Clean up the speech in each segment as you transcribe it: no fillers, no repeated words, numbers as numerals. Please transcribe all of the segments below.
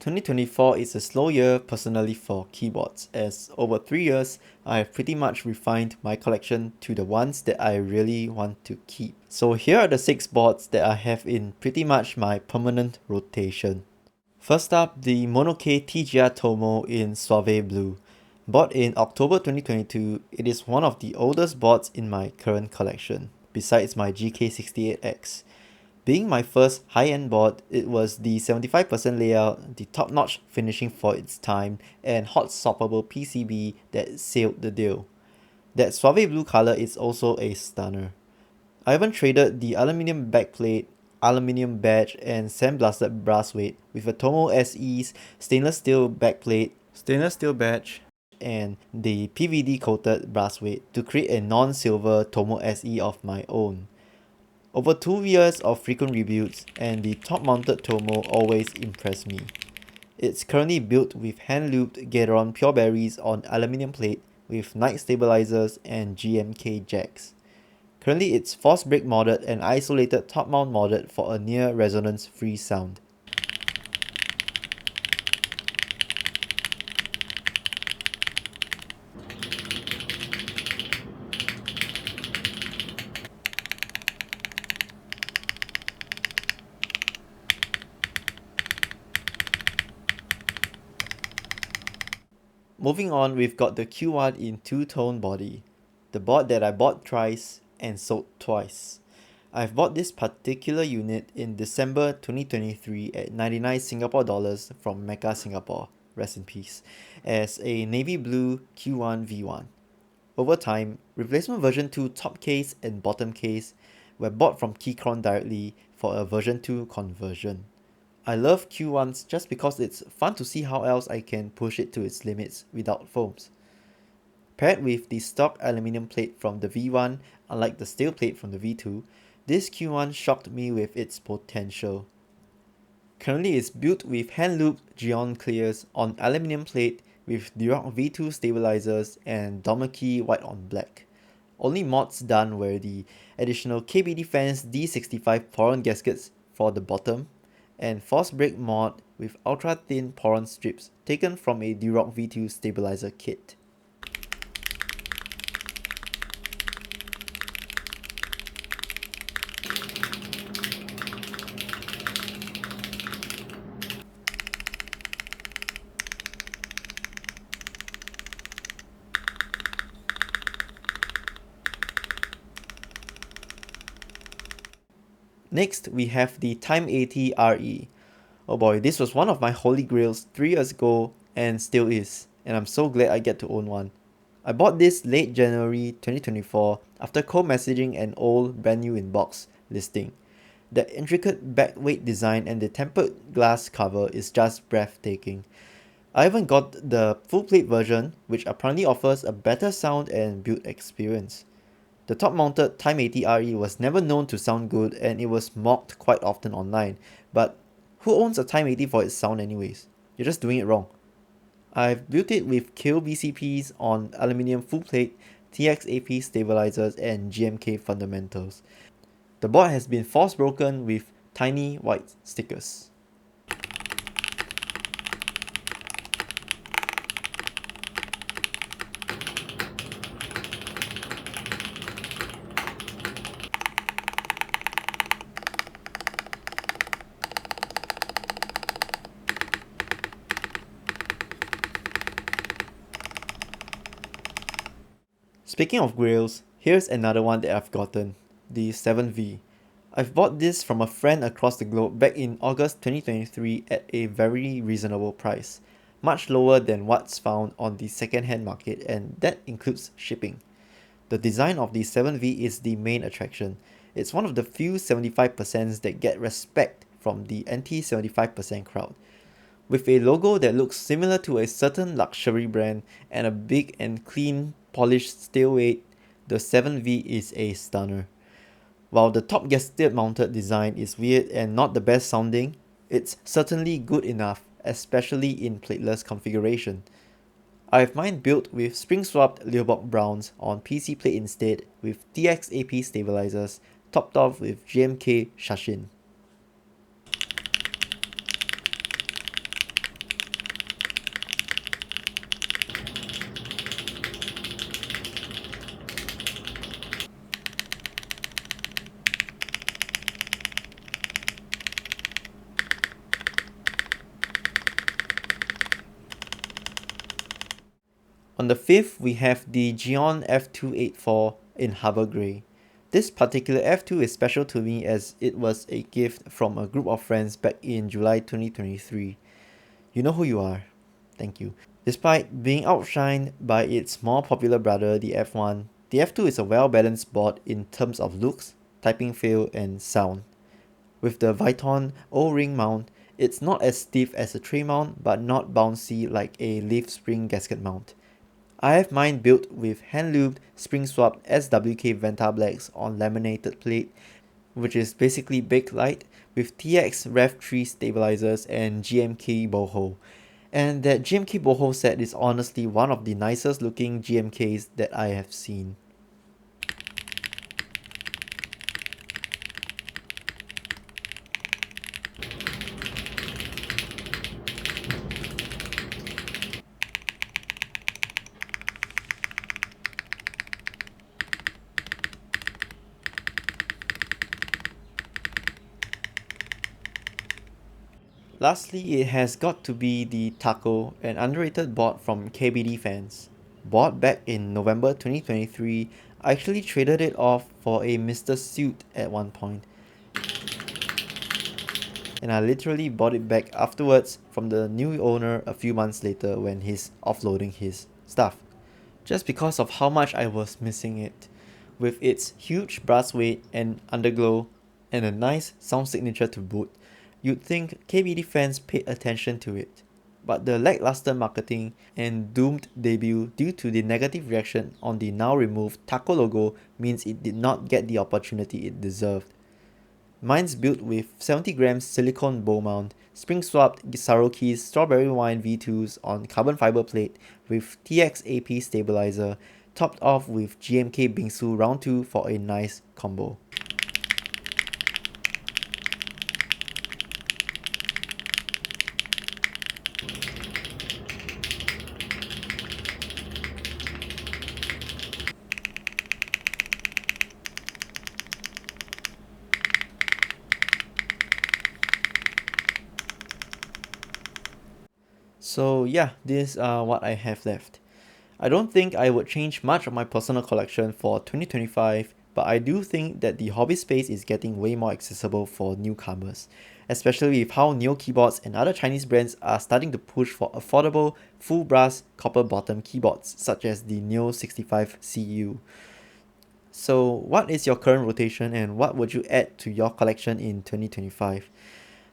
2024 is a slow year personally for keyboards, as over 3 years, I have pretty much refined my collection to the ones that I really want to keep. So here are the 6 boards that I have in pretty much my permanent rotation. First up, the Monokei TGR Tomo in Suave Blue. Bought in October 2022, it is one of the oldest boards in my current collection, besides my GK68X. Being my first high-end board, it was the 75% layout, the top-notch finishing for its time, and hot swappable PCB that sealed the deal. That Suave blue color is also a stunner. I even traded the aluminium backplate, aluminium badge, and sandblasted brass weight with a Tomo SE's stainless steel backplate, stainless steel badge, and the PVD coated brass weight to create a non-silver Tomo SE of my own. Over 2 years of frequent rebuilds, and the top-mounted Tomo always impressed me. It's currently built with hand-lubed Gateron pure berries on aluminium plate with night stabilizers and GMK Jags. Currently it's Forcebreak modded and isolated top mount modded for a near resonance free sound. Moving on, we've got the Q1 in two-tone body, the board that I bought thrice and sold twice. I've bought this particular unit in December 2023 at 99 Singapore dollars from Mecca Singapore, rest in peace, as a navy blue Q1 V1. Over time, replacement version 2 top case and bottom case were bought from Keychron directly for a version 2 conversion. I love Q1s just because it's fun to see how else I can push it to its limits without foams. Paired with the stock aluminium plate from the V1, unlike the steel plate from the V2, this Q1 shocked me with its potential. Currently it's built with hand-looped Geon clears on aluminium plate with Durock V2 stabilizers and Domikey white on black. Only mods done were the additional KBDFans D65 PORON gaskets for the bottom, and Forcebreak mod with ultra thin PORON strips taken from a Durock V2 stabilizer kit. Next, we have the Time80 RE. Oh boy, this was one of my holy grails 3 years ago and still is, and I'm so glad I get to own one. I bought this late January 2024 after co-messaging an old brand new in box listing. The intricate backweight design and the tempered glass cover is just breathtaking. I even got the full plate version, which apparently offers a better sound and build experience. The top-mounted Time80 RE was never known to sound good and it was mocked quite often online, but who owns a Time80 for its sound anyways? You're just doing it wrong. I've built it with Kill BCPs on aluminium full plate, TXAP stabilizers and GMK fundamentals. The board has been force broken with tiny white stickers. Speaking of grails, here's another one that I've gotten, the 7V. I've bought this from a friend across the globe back in August 2023 at a very reasonable price, much lower than what's found on the second-hand market, and that includes shipping. The design of the 7V is the main attraction. It's one of the few 75% that get respect from the anti-75% crowd. With a logo that looks similar to a certain luxury brand and a big and clean polished steel weight, the 7V is a stunner. While the top gasket mounted design is weird and not the best sounding, it's certainly good enough, especially in plateless configuration. I have mine built with spring-swapped Lubed browns on PC plate instead with TXAP stabilizers, topped off with GMK Shashin. On the 5th, we have the Geon F2-84 in Harbor Grey. This particular F2 is special to me as it was a gift from a group of friends back in July 2023. You know who you are. Thank you. Despite being outshined by its more popular brother, the F1, the F2 is a well-balanced board in terms of looks, typing feel, and sound. With the Viton O-ring mount, it's not as stiff as a tray mount but not bouncy like a leaf spring gasket mount. I have mine built with hand-lubed, spring-swapped SWK Venta Blacks on laminated plate, which is basically Bakelite, with TX Rev 3 stabilizers and GMK boho. And that GMK boho set is honestly one of the nicest looking GMKs that I have seen. Lastly, it has got to be the Taco, an underrated board from KBDFans. Bought back in November 2023, I actually traded it off for a Mr. Suit at one point. And I literally bought it back afterwards from the new owner a few months later when he's offloading his stuff. Just because of how much I was missing it. With its huge brass weight and underglow and a nice sound signature to boot, you'd think KBD fans paid attention to it. But the lackluster marketing and doomed debut due to the negative reaction on the now removed Taco logo means it did not get the opportunity it deserved. Mine's built with 70 grams silicone bow mount, spring-swapped Swagkeys Strawberry Wine V2s on carbon fiber plate with TX AP stabilizer, topped off with GMK Bingsu Round 2 for a nice combo. So yeah, these are what I have left. I don't think I would change much of my personal collection for 2025, but I do think that the hobby space is getting way more accessible for newcomers, especially with how Neo keyboards and other Chinese brands are starting to push for affordable, full brass, copper bottom keyboards such as the Neo 65 CU. So what is your current rotation and what would you add to your collection in 2025?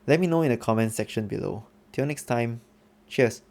Let me know in the comment section below. Till next time, cheers!